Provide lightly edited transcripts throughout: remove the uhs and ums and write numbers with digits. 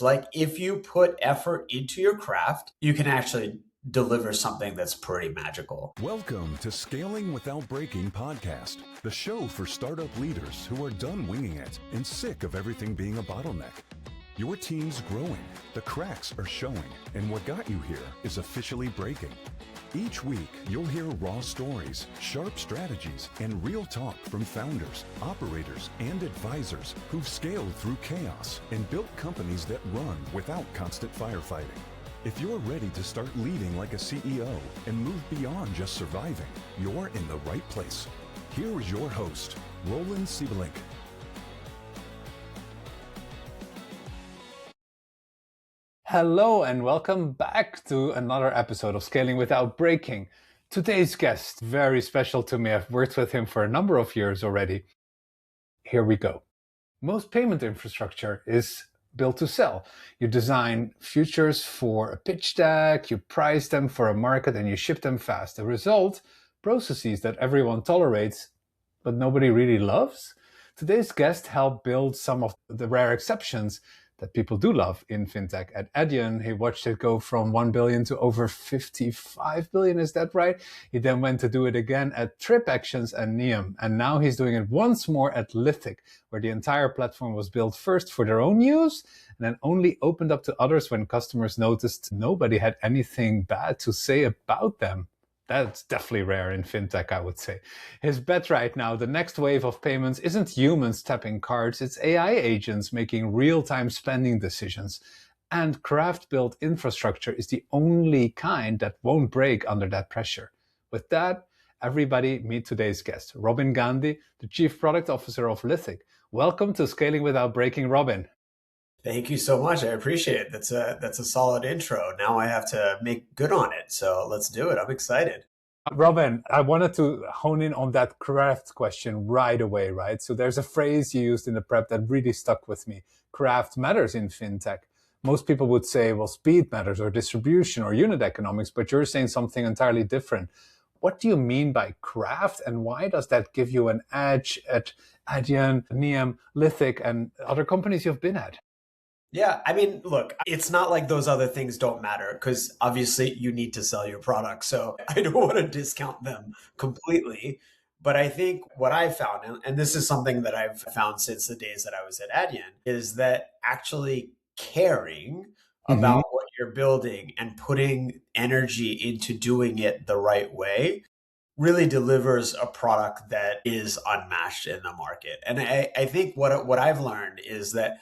Like if you put effort into your craft, you can actually deliver something that's pretty magical. Welcome to Scaling Without Breaking podcast, the show for startup leaders who are done winging it and sick of everything being a bottleneck. Your team's growing, the cracks are showing, and what got you here is officially breaking. Each week, you'll hear raw stories, sharp strategies, and real talk from founders, operators, and advisors who've scaled through chaos and built companies that run without constant firefighting. If you're ready to start leading like a CEO and move beyond just surviving, you're in the right place. Here is your host, Roland Siebelink. Hello and welcome back to another episode of Scaling Without Breaking. Today's guest, very special to me. I've worked with him for a number of years already. Here we go. Most payment infrastructure is built to sell. You design futures for a pitch deck, you price them for a market, and you ship them fast. The result, processes that everyone tolerates, but nobody really loves. Today's guest helped build some of the rare exceptions that people do love in fintech. At Adyen, he watched it go from 1 billion to over 55 billion, is that right? He then went to do it again at TripActions and Nium, and now he's doing it once more at Lithic, where the entire platform was built first for their own use, and then only opened up to others when customers noticed nobody had anything bad to say about them. That's definitely rare in fintech, I would say. His bet right now, the next wave of payments isn't humans tapping cards, it's AI agents making real-time spending decisions. And craft-built infrastructure is the only kind that won't break under that pressure. With that, everybody meet today's guest, Robin Gandhi, the Chief Product Officer of Lithic. Welcome to Scaling Without Breaking, Robin. Thank you so much. I appreciate it. That's a solid intro. Now I have to make good on it. So let's do it. I'm excited. Robin, I wanted to hone in on that craft question right away, right? So there's a phrase you used in the prep that really stuck with me. Craft matters in fintech. Most people would say, well, speed matters or distribution or unit economics, but you're saying something entirely different. What do you mean by craft, and why does that give you an edge at Adyen, Nium, Lithic, and other companies you've been at? Yeah, I mean, look, it's not like those other things don't matter because obviously you need to sell your product. So I don't want to discount them completely. But I think what I've found, and this is something that I've found since the days that I was at Adyen, is that actually caring about what you're building and putting energy into doing it the right way really delivers a product that is unmatched in the market. And I think what I've learned is that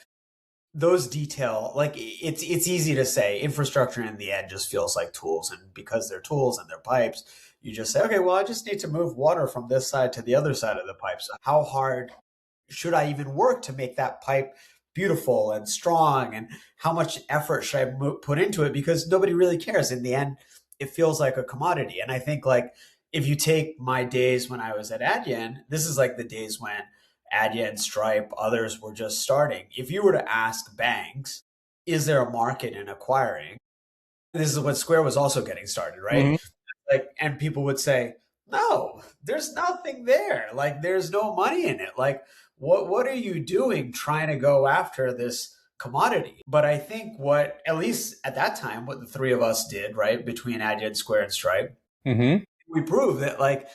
those detail, like it's easy to say infrastructure in the end just feels like tools. And because they're tools and they're pipes, you just say, okay, well, I just need to move water from this side to the other side of the pipe. So how hard should I even work to make that pipe beautiful and strong? And how much effort should I put into it? Because nobody really cares. In the end, it feels like a commodity. And I think like if you take my days when I was at Adyen, this is like the days when Adyen, Stripe, others were just starting. If you were to ask banks, is there a market in acquiring? This is when Square was also getting started, right? Like, and people would say, no, there's nothing there. Like, there's no money in it. Like, what are you doing trying to go after this commodity? But I think what, at least at that time, what the three of us did, right, between Adyen, Square, and Stripe, we proved that like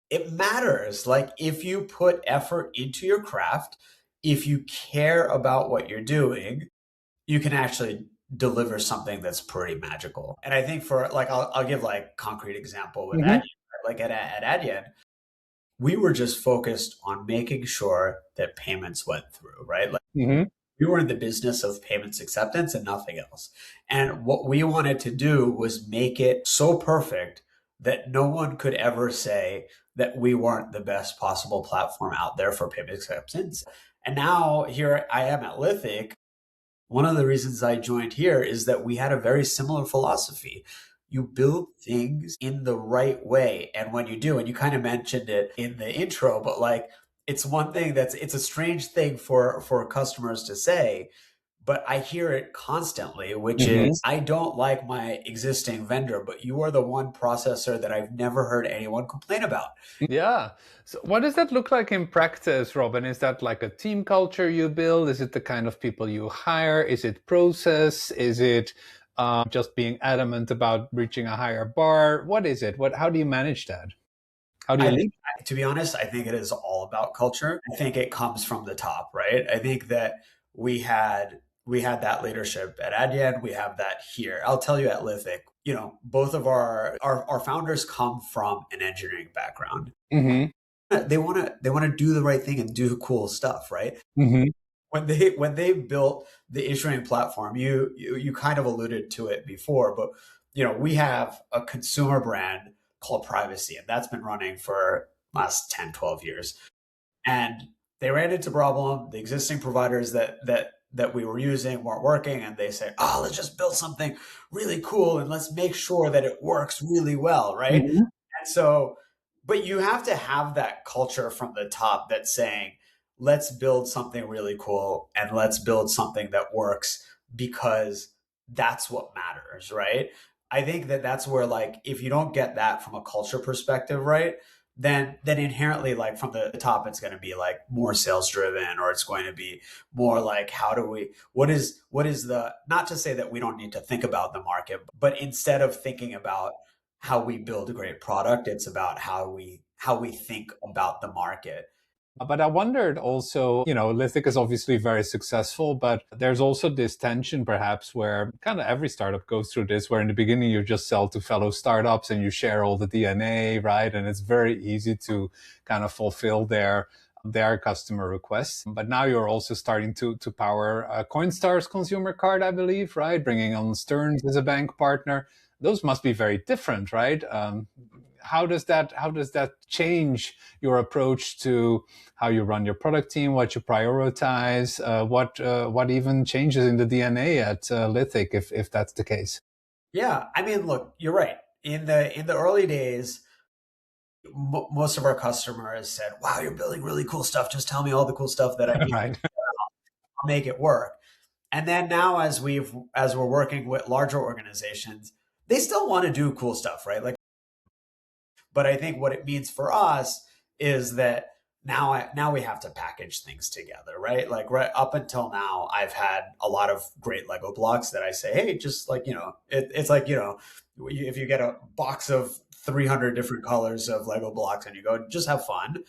it matters. Like if you put effort into your craft, if you care about what you're doing, you can actually deliver something that's pretty magical. And I think for like, I'll give like concrete example with Adyen. Like at Adyen, we were just focused on making sure that payments went through, right? Like we were in the business of payments acceptance and nothing else. And what we wanted to do was make it so perfect that no one could ever say that we weren't the best possible platform out there for payment acceptance. And now here I am at Lithic. One of the reasons I joined here is that we had a very similar philosophy. You build things in the right way. And when you do, and you kind of mentioned it in the intro, but like it's one thing it's a strange thing for customers to say, but I hear it constantly, which Hmm. is I don't like my existing vendor, but you are the one processor that I've never heard anyone complain about. Yeah. So what does that look like in practice, Robin? Is that like a team culture you build? Is it the kind of people you hire? Is it process? Is it just being adamant about reaching a higher bar? What is it? How do you manage that? How do you I think, lead? to be honest, I think it is all about culture. I think it comes from the top, right? I think that we had we had that leadership at Adyen. We have that here. I'll tell you at Lithic, both of our founders come from an engineering background. Hmm. They want to do the right thing and do cool stuff, right? Hmm. When they built the issuing platform, you kind of alluded to it before, but we have a consumer brand called Privacy, and that's been running for last 10, 12 years. And they ran into problem. The existing providers that we were using weren't working, and they say, "Oh, let's just build something really cool and let's make sure that it works really well," right? Hmm. And so, but you have to have that culture from the top that's saying, let's build something really cool and let's build something that works because that's what matters, right? I think that that's where, like, if you don't get that from a culture perspective, right, then inherently, like, from the top, it's going to be like more sales driven, or it's going to be more like, how do we what is the, not to say that we don't need to think about the market, but instead of thinking about how we build a great product, it's about how we think about the market. But I wondered also, Lithic is obviously very successful, but there's also this tension perhaps where kind of every startup goes through this, where in the beginning you just sell to fellow startups and you share all the DNA, right? And it's very easy to kind of fulfill their customer requests. But now you're also starting to power Coinstar's consumer card, I believe, right? Bringing on Stearns as a bank partner. Those must be very different, right? How does that change your approach to how you run your product team, what you prioritize, what even changes in the DNA at Lithic, if that's the case? Yeah, I mean, look, you're right. In the early days, most of our customers said, "Wow, you're building really cool stuff. Just tell me all the cool stuff that I need. Right. I'll make it work." And then now, as we're working with larger organizations, they still want to do cool stuff, right? Like, but I think what it means for us is that now we have to package things together, right? Like, right up until now, I've had a lot of great Lego blocks that I say, hey, just like, it's like, if you get a box of 300 different colors of Lego blocks and you go, just have fun.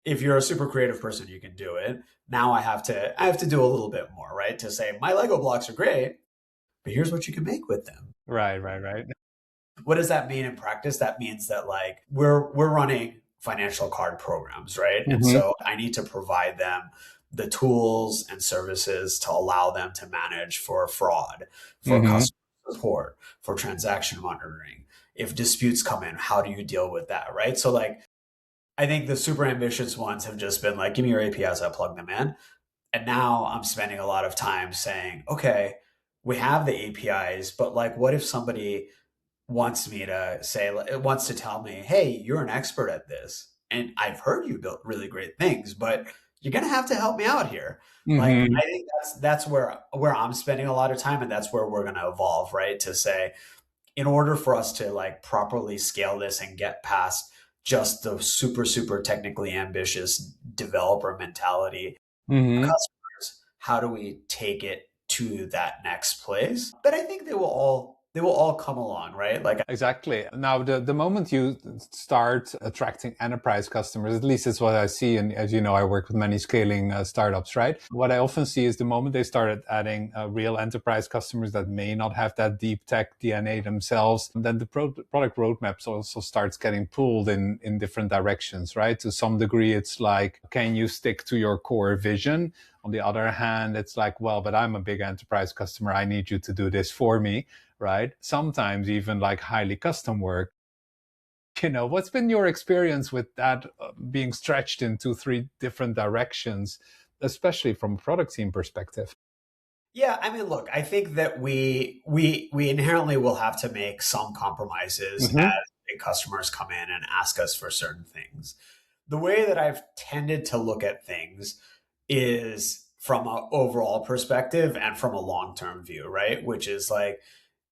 If you're a super creative person, you can do it. Now I have to do a little bit more, right? To say my Lego blocks are great, but here's what you can make with them. Right, right, right. What does that mean in practice? That means that, like, we're running financial card programs, right? And Hmm. so I need to provide them the tools and services to allow them to manage for fraud, for Hmm. customer support, for transaction monitoring. If disputes come in, how do you deal with that, right? So, like, I think the super ambitious ones have just been like, give me your APIs, I plug them in. And now I'm spending a lot of time saying, okay, we have the APIs, but, like, what if somebody wants to tell me, hey, you're an expert at this, and I've heard you built really great things, but you're gonna have to help me out here. Like, Hmm. I think that's where I'm spending a lot of time, and that's where we're gonna evolve, right? To say, in order for us to, like, properly scale this and get past just the super super technically ambitious developer mentality Hmm. customers, how do we take it to that next place? But I think they will all come along, right? Like, Exactly. Now, the moment you start attracting enterprise customers, at least it's what I see. And as you know, I work with many scaling startups, right? What I often see is the moment they started adding real enterprise customers that may not have that deep tech DNA themselves, then the product roadmaps also starts getting pulled in different directions, right? To some degree, it's like, can you stick to your core vision? On the other hand, it's like, well, but I'm a big enterprise customer. I need you to do this for me, right? Sometimes even like highly custom work. What's been your experience with that being stretched into three different directions, especially from a product team perspective? yeah, I mean, look, I think that we inherently will have to make some compromises Hmm. as big customers come in and ask us for certain things. The way that I've tended to look at things is from an overall perspective and from a long-term view, right? Which is like,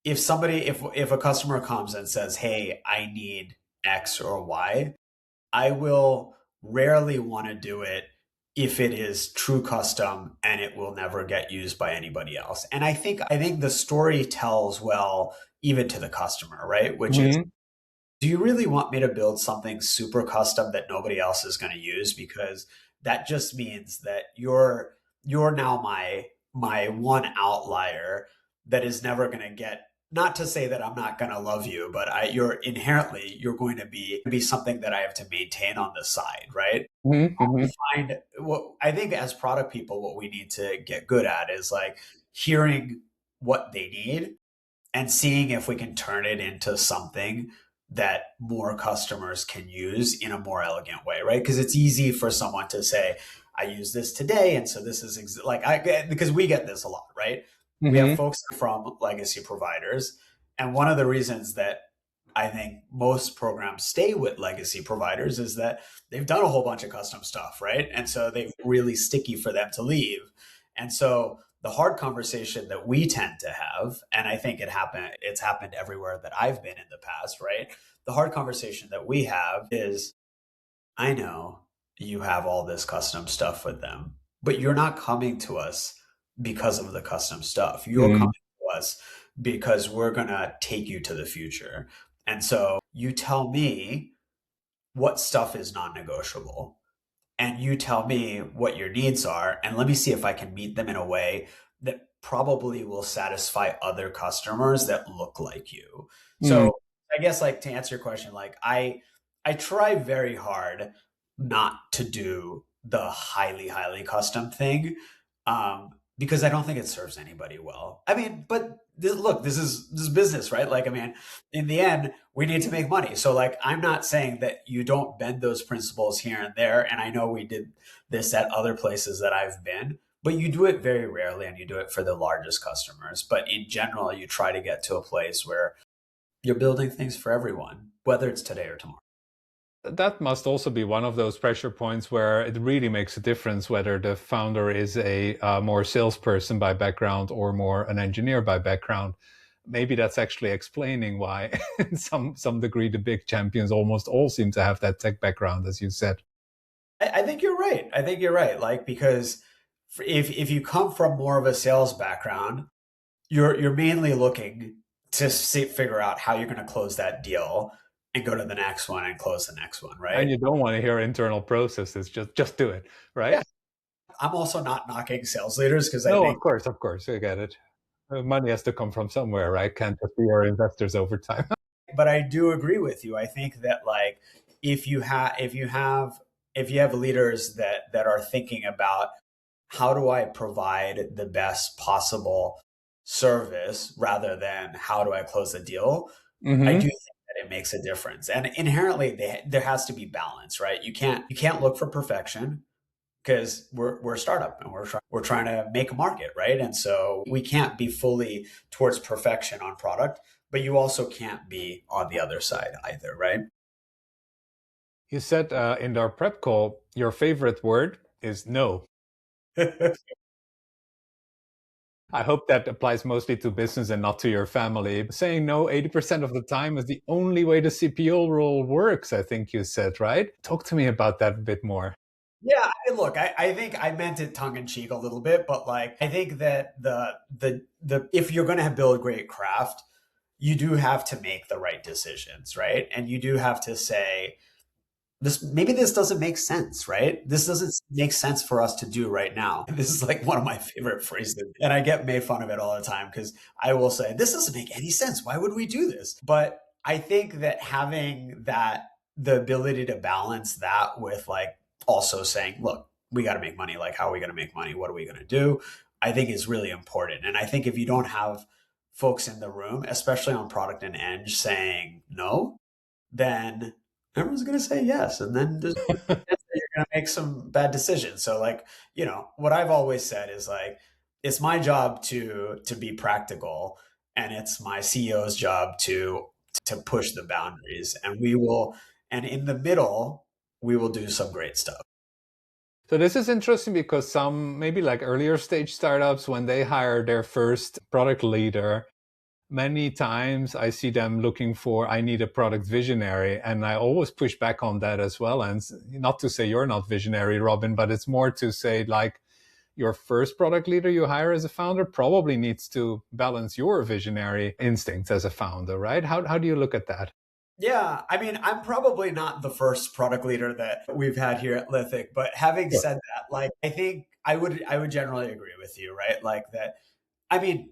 if a customer comes and says, "Hey, I need X or Y," I will rarely want to do it if it is true custom and it will never get used by anybody else. And I think the story tells well even to the customer, right? Which is, Hmm. do you really want me to build something super custom that nobody else is going to use? Because that just means that you're now my one outlier that is never going to get, not to say that I'm not going to love you, but you're going to be something that I have to maintain on the side, right? Hmm. Find what I think as product people, what we need to get good at is like hearing what they need and seeing if we can turn it into something that more customers can use in a more elegant way, right? Because it's easy for someone to say, I use this today. And so this is because we get this a lot, right? We have Hmm. folks from legacy providers. And one of the reasons that I think most programs stay with legacy providers is that they've done a whole bunch of custom stuff, right? And so they're really sticky for them to leave. And so the hard conversation that we tend to have, and I think it's happened everywhere that I've been in the past, right? The hard conversation that we have is, I know you have all this custom stuff with them, but you're not coming to us because of the custom stuff. You're coming Hmm. to us because we're going to take you to the future. And so you tell me what stuff is non-negotiable, and you tell me what your needs are, and let me see if I can meet them in a way that probably will satisfy other customers that look like you. Hmm. So I guess, like, to answer your question, like, I try very hard not to do the highly custom thing, because I don't think it serves anybody well. I mean, but look, this is business, right? Like, I mean, in the end, we need to make money. So, like, I'm not saying that you don't bend those principles here and there. And I know we did this at other places that I've been, but you do it very rarely, and you do it for the largest customers. But in general, you try to get to a place where you're building things for everyone, whether it's today or tomorrow. That must also be one of those pressure points where it really makes a difference whether the founder is a more salesperson by background or more an engineer by background. Maybe that's actually explaining why, in some degree, the big champions almost all seem to have that tech background, as you said. I think you're right. I think you're right. Like, because if you come from more of a sales background, you're mainly looking to figure out how you're going to close that deal and go to the next one and close the next one, And right? you don't want to hear internal processes, just do it, Yeah. right? I'm also not knocking sales leaders, because I No, think, of course, I get it. Money has to come from somewhere, right? Can't just be your investors over time. but I do agree with you. I think that, like, if you have leaders that are thinking about, how do I provide the best possible service rather than how do I close the deal, I do Hmm. think that it makes a difference. And inherently, there has to be balance, right? You can't look for perfection, because we're a startup, and we're trying to make a market, right? And so we can't be fully towards perfection on product, but you also can't be on the other side either, right? You said in our prep call, your favorite word is no. I hope that applies mostly to business and not to your family. Saying no 80% of the time is the only way the CPO role works, I think you said, right? Talk to me about that a bit more. Yeah, look, I think I meant it tongue in cheek a little bit, but, like, I think that the if you're going to build great craft, you do have to make the right decisions, right? And you do have to say, this doesn't make sense, right? This doesn't make sense for us to do right now. This is like one of my favorite phrases, and I get made fun of it all the time, because I will say, this doesn't make any sense. Why would we do this? But I think that having the ability to balance that with, like, also saying, look, we got to make money. Like, how are we going to make money? What are we going to do? I think is really important. And I think if you don't have folks in the room, especially on product and eng, saying no, then everyone's going to say yes. And then you're going to make some bad decisions. So, like, what I've always said is, like, it's my job to be practical, and it's my CEO's job to push the boundaries, and in the middle, we will do some great stuff. So this is interesting because some maybe like earlier stage startups, when they hire their first product leader, many times I see them looking for, I need a product visionary. And I always push back on that as well. And not to say you're not visionary, Robin, but it's more to say like your first product leader you hire as a founder probably needs to balance your visionary instincts as a founder, right? How do you look at that? Yeah, I mean, I'm probably not the first product leader that we've had here at Lithic, but having Sure. said that, like I think I would generally agree with you, right? Like that. I mean,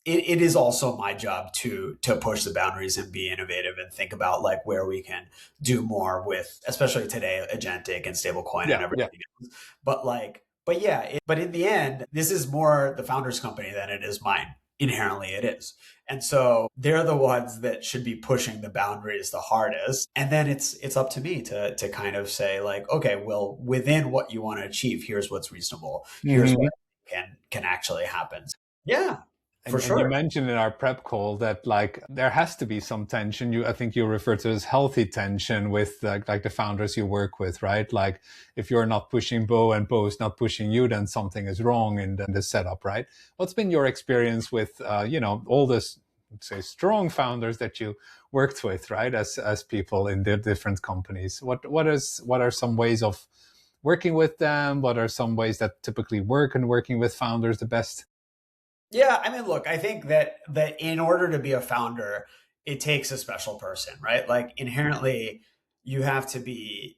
it is also my job to push the boundaries and be innovative and think about like where we can do more with, especially today, agentic and stablecoin and Yeah, yeah. everything else. But yeah, but in the end, this is more the founder's company than it is mine. Inherently, it is. And so they're the ones that should be pushing the boundaries the hardest. And then it's up to me to kind of say like, okay, well, within what you want to achieve, here's what's reasonable. Here's Mhm. what can actually happen. Yeah, for And you sure. mentioned in our prep call that like there has to be some tension. I think you refer to it as healthy tension with like the founders you work with, right? Like if you're not pushing Bo and Bo is not pushing you, then something is wrong in the setup, right? What's been your experience with all this, let's say, strong founders that you worked with, right? As people in the different companies, what are some ways of working with them? What are some ways that typically work in working with founders the best? Yeah, I mean, look, I think that in order to be a founder, it takes a special person, right? Like inherently, you have to believe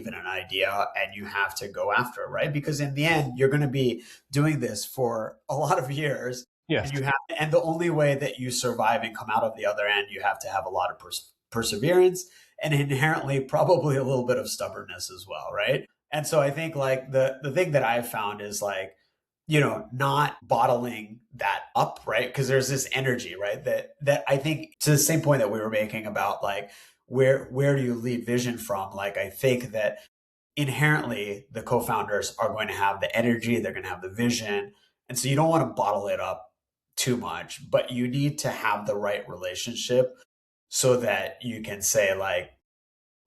in an idea and you have to go after it, right? Because in the end, you're going to be doing this for a lot of years, Yes. and and the only way that you survive and come out of the other end, you have to have a lot of perseverance and inherently probably a little bit of stubbornness as well, right? And so I think like the thing that I've found is like not bottling that up, right? Because there's this energy, right? That I think to the same point that we were making about like where do you lead vision from? Like I think that inherently the co-founders are going to have the energy, they're going to have the vision. And so you don't want to bottle it up too much, but you need to have the right relationship so that you can say like,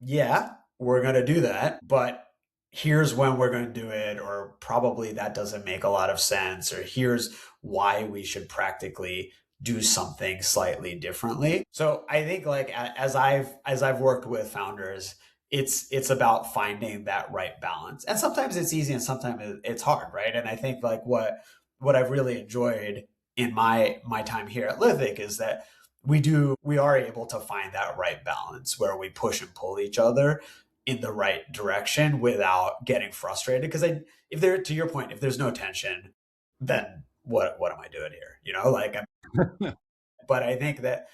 yeah, we're going to do that, but here's when we're going to do it, or probably that doesn't make a lot of sense, or here's why we should practically do something slightly differently. So I think like as I've worked with founders, it's about finding that right balance. And sometimes it's easy and sometimes it's hard, right? And I think like what I've really enjoyed in my time here at Lithic is that we are able to find that right balance where we push and pull each other in the right direction without getting frustrated. Because if there, to your point, if there's no tension, then what am I doing here? But I think that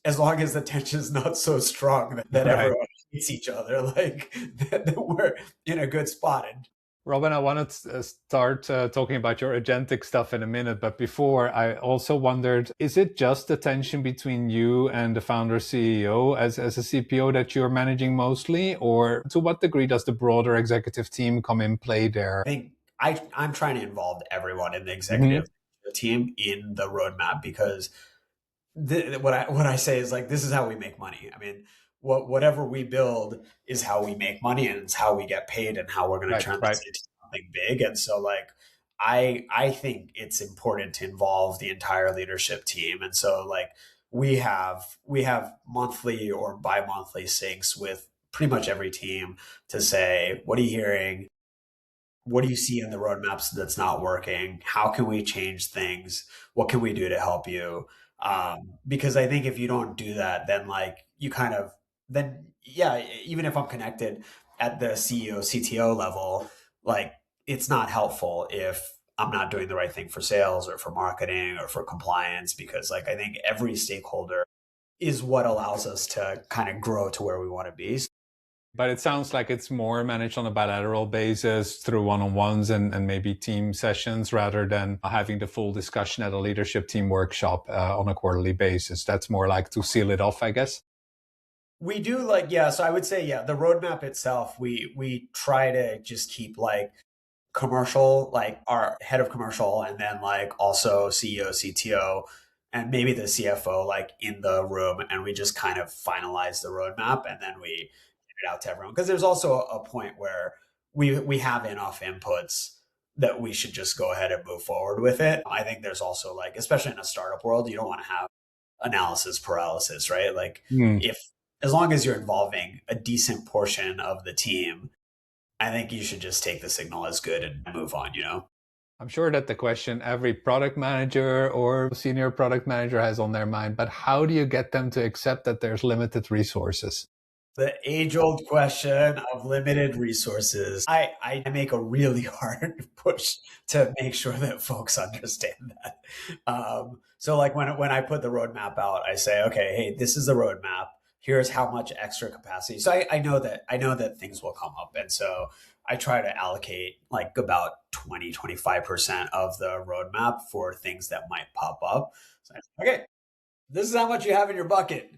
as long as the tension is not so strong that Right. everyone hates each other, like that we're in a good spot. And Robin, I want to start talking about your agentic stuff in a minute, but before I also wondered, is it just the tension between you and the founder CEO as a CPO that you're managing mostly, or to what degree does the broader executive team come in play there? I think I'm trying to involve everyone in the Hmm. executive team in the roadmap because what I say is like this is how we make money. I mean, whatever we build is how we make money and it's how we get paid and how we're going to Right, turn right. this into something big. And so like I think it's important to involve the entire leadership team. And so like we have monthly or bi-monthly syncs with pretty much every team to say, what are you hearing? What do you see in the roadmaps that's not working? How can we change things? What can we do to help you? Because I think if you don't do that, then like you kind of then yeah, even if I'm connected at the CEO CTO level, like it's not helpful if I'm not doing the right thing for sales or for marketing or for compliance because like I think every stakeholder is what allows us to kind of grow to where we want to be. But it sounds like it's more managed on a bilateral basis through one-on-ones and maybe team sessions rather than having the full discussion at a leadership team workshop on a quarterly basis. That's more like to seal it off, I guess. We do like yeah, so I would say yeah, the roadmap itself, we try to just keep like commercial, like our head of commercial, and then like also CEO, CTO, and maybe the CFO like in the room, and we just kind of finalize the roadmap, and then we get it out to everyone. Because there's also a point where we have enough inputs that we should just go ahead and move forward with it. I think there's also like, especially in a startup world, you don't want to have analysis paralysis, right? Like Mm. if as long as you're involving a decent portion of the team, I think you should just take the signal as good and move on, I'm sure that the question every product manager or senior product manager has on their mind, but how do you get them to accept that there's limited resources? The age-old question of limited resources. I make a really hard push to make sure that folks understand that. So like when I put the roadmap out, I say, okay, hey, this is the roadmap. Here's how much extra capacity. So I know that things will come up. And so I try to allocate like about 20-25% of the roadmap for things that might pop up. So okay, this is how much you have in your bucket.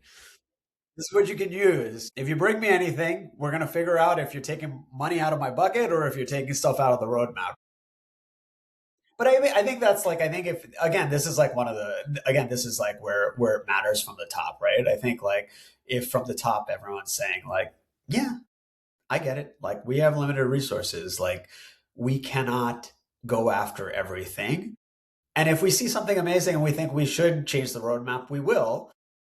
This is what you can use. If you bring me anything, we're going to figure out if you're taking money out of my bucket or if you're taking stuff out of the roadmap. But I think that's like, I think if, again, this is like this is like where it matters from the top, right? I think like if from the top, everyone's saying like, yeah, I get it. Like we have limited resources. Like we cannot go after everything. And if we see something amazing and we think we should change the roadmap, we will,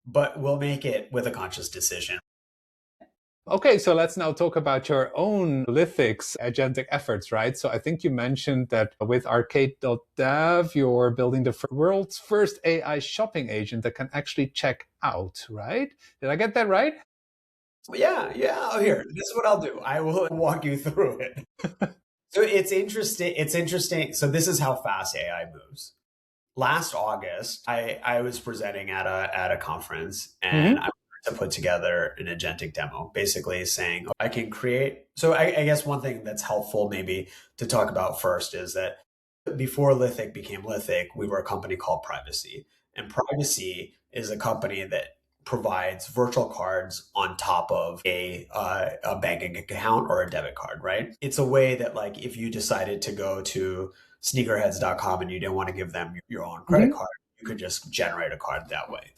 but we'll make it with a conscious decision. Okay, so let's now talk about your own Lithic's agentic efforts, right? So I think you mentioned that with arcade.dev, you're building the world's first AI shopping agent that can actually check out, right? Did I get that right? Yeah. Oh, here, this is what I'll do. I will walk you through it. So it's interesting. So this is how fast AI moves. Last August, I was presenting at a conference and I to put together an agentic demo, basically saying I can create. So I guess one thing that's helpful maybe to talk about first is that before Lithic became Lithic, we were a company called Privacy. And Privacy is a company that provides virtual cards on top of a banking account or a debit card, right? It's a way that like if you decided to go to sneakerheads.com and you didn't want to give them your own credit card, you could just generate a card that way.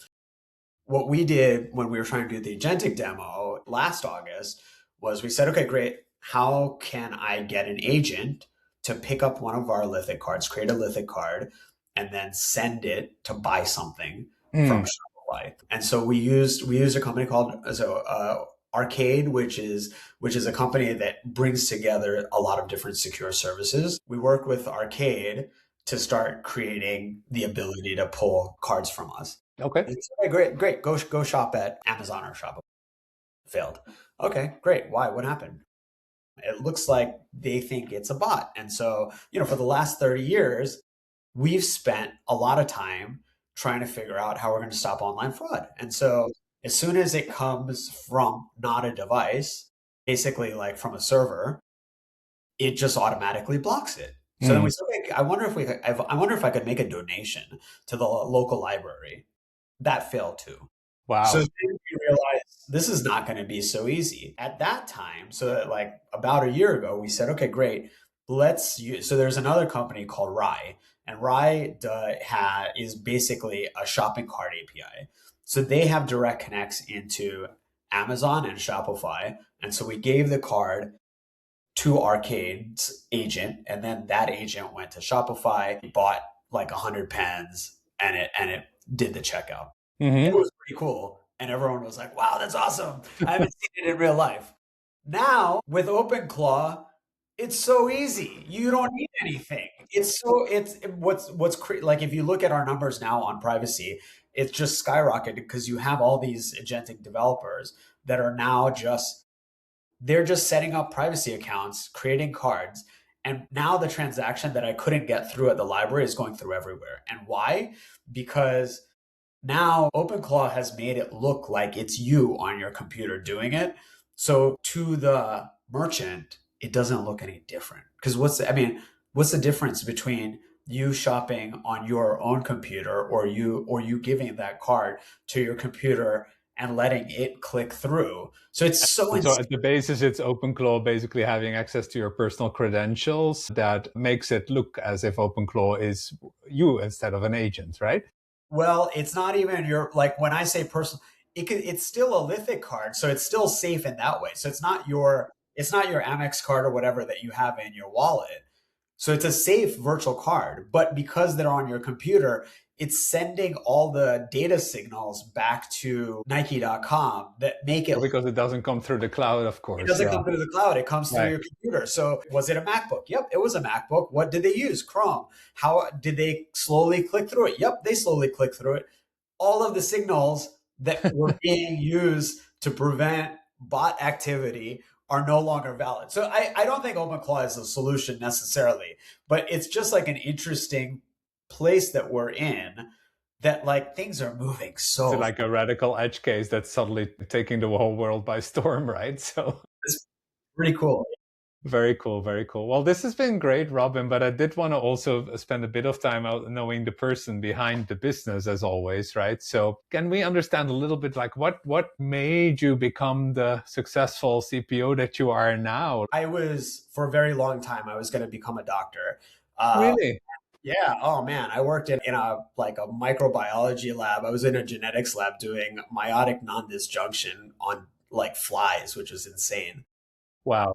What we did when we were trying to do the agentic demo last August was we said, okay, great. How can I get an agent to pick up one of our Lithic cards, create a Lithic card, and then send it to buy something from Shopify? And so we used a company called Arcade, which is a company that brings together a lot of different secure services. We worked with Arcade to start creating the ability to pull cards from us. Okay. It's, okay, great. Go shop at Amazon or Shopify. Failed. Okay, great. Why? What happened? It looks like they think it's a bot. And so, for the last 30 years, we've spent a lot of time trying to figure out how we're going to stop online fraud. And so as soon as it comes from not a device, basically like from a server, it just automatically blocks it. So then we said, okay, I wonder if I could make a donation to the local library. That failed too. Wow. So then we realized this is not going to be so easy. At that time, so like about a year ago, we said, okay, great. So there's another company called Rye, and Rye is basically a shopping cart API. So they have direct connects into Amazon and Shopify. And so we gave the card to Arcade's agent, and then that agent went to Shopify, bought like 100 pens, and it did the checkout. It was pretty cool. And everyone was like, wow, that's awesome. I haven't seen it in real life. Now with OpenClaw, it's so easy. You don't need anything. Like if you look at our numbers now on Privacy, it's just skyrocketed because you have all these agentic developers that are now they're just setting up Privacy accounts, creating cards. And now the transaction that I couldn't get through at the library is going through everywhere. And why? Because now OpenClaw has made it look like it's you on your computer doing it. So to the merchant, it doesn't look any different. Because what's the difference between you shopping on your own computer or you giving that card to your computer and letting it click through? So it's so at the basis, it's OpenClaw basically having access to your personal credentials that makes it look as if OpenClaw is you instead of an agent, right? Well, it's not even like when I say personal, it's still a Lithic card, so it's still safe in that way. So it's not It's not your Amex card or whatever that you have in your wallet. So it's a safe virtual card, but because they're on your computer, it's sending all the data signals back to Nike.com that make it. Because it doesn't come through the cloud, of It course. doesn't Yeah. come through the cloud. It comes through Right. your computer. So was it a MacBook? Yep, it was a MacBook. What did they use? Chrome. How did they slowly click through it? Yep, they slowly click through it. All of the signals that were being used to prevent bot activity are no longer valid. So I don't think OpenClaw is a solution necessarily, but it's just like an interesting place that we're in, that like things are moving so It's like a radical edge case that's suddenly taking the whole world by storm, right? So it's pretty cool. very cool, very cool. Well, this has been great, Robin, but I did want to also spend a bit of time out knowing the person behind the business, as always, right? So can we understand a little bit like what made you become the successful CPO that you are now? I was, for a very long time, I was going to become a doctor. Really? Yeah. Oh man, I worked in a like a microbiology lab. I was in a genetics lab doing meiotic non-disjunction on like flies, which was insane. Wow.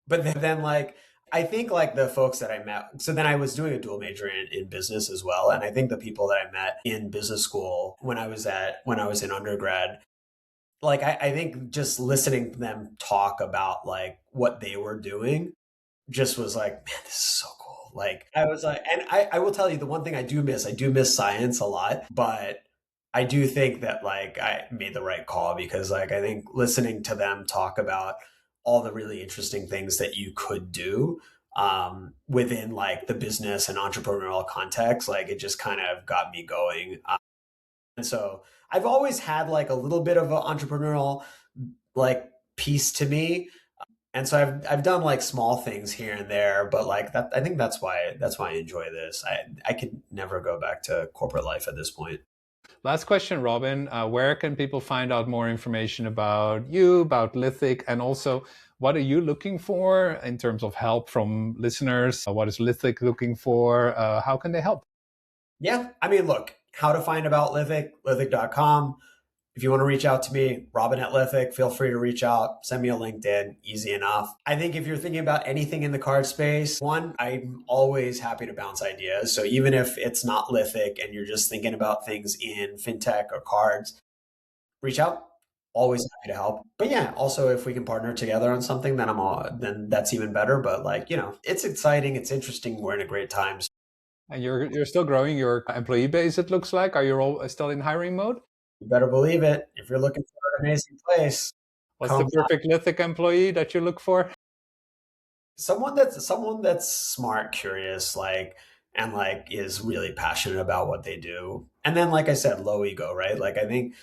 But then like I think like the folks that I met, so then I was doing a dual major in business as well. And I think the people that I met in business school when I was in undergrad, like I think just listening to them talk about like what they were doing just was like, man, this is so cool. Like I was like, and I will tell you the one thing I do miss science a lot, but I do think that like I made the right call, because like I think listening to them talk about all the really interesting things that you could do within like the business and entrepreneurial context, like it just kind of got me going. And so I've always had like a little bit of an entrepreneurial like piece to me. And so I've done like small things here and there, but like that, I think that's why I enjoy this. I could never go back to corporate life at this point. Last question, Robin. Where can people find out more information about you, about Lithic, and also what are you looking for in terms of help from listeners? What is Lithic looking for? How can they help? Yeah. I mean, look, how to find about Lithic, lithic.com. If you want to reach out to me, Robin at Lithic, feel free to reach out. Send me a LinkedIn, easy enough. I think if you're thinking about anything in the card space, one, I'm always happy to bounce ideas. So even if it's not Lithic and you're just thinking about things in fintech or cards, reach out. Always happy to help. But yeah, also if we can partner together on something, then that's even better. But like, it's exciting, it's interesting. We're in a great time. And you're still growing your employee base, it looks like. Are you all still in hiring mode? You better believe it. If you're looking for an amazing place, What's the perfect Lithic employee that you look for? someone that's smart, curious, like, and like is really passionate about what they do. And then, like I said, low ego, right? Like I think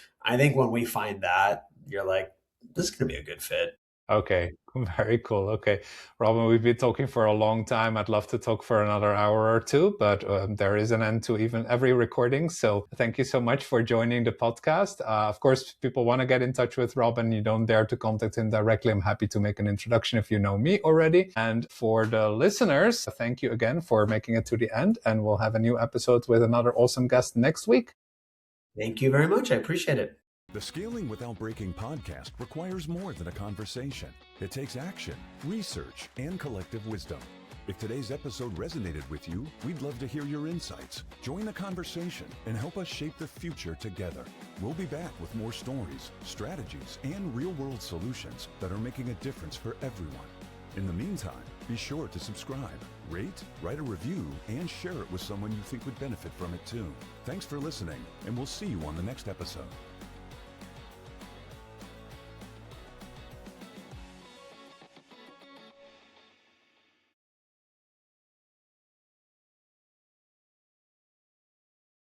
when we find that, you're like, this is gonna be a good fit. Okay, very cool. Okay, Robin, we've been talking for a long time. I'd love to talk for another hour or two, but there is an end to even every recording. So thank you so much for joining the podcast. Of course, people want to get in touch with Robin. You don't dare to contact him directly. I'm happy to make an introduction if you know me already. And for the listeners, thank you again for making it to the end. And we'll have a new episode with another awesome guest next week. Thank you very much. I appreciate it. The Scaling Without Breaking podcast requires more than a conversation. It takes action, research, and collective wisdom. If today's episode resonated with you, we'd love to hear your insights. Join the conversation and help us shape the future together. We'll be back with more stories, strategies, and real-world solutions that are making a difference for everyone. In the meantime, be sure to subscribe, rate, write a review, and share it with someone you think would benefit from it too. Thanks for listening, and we'll see you on the next episode.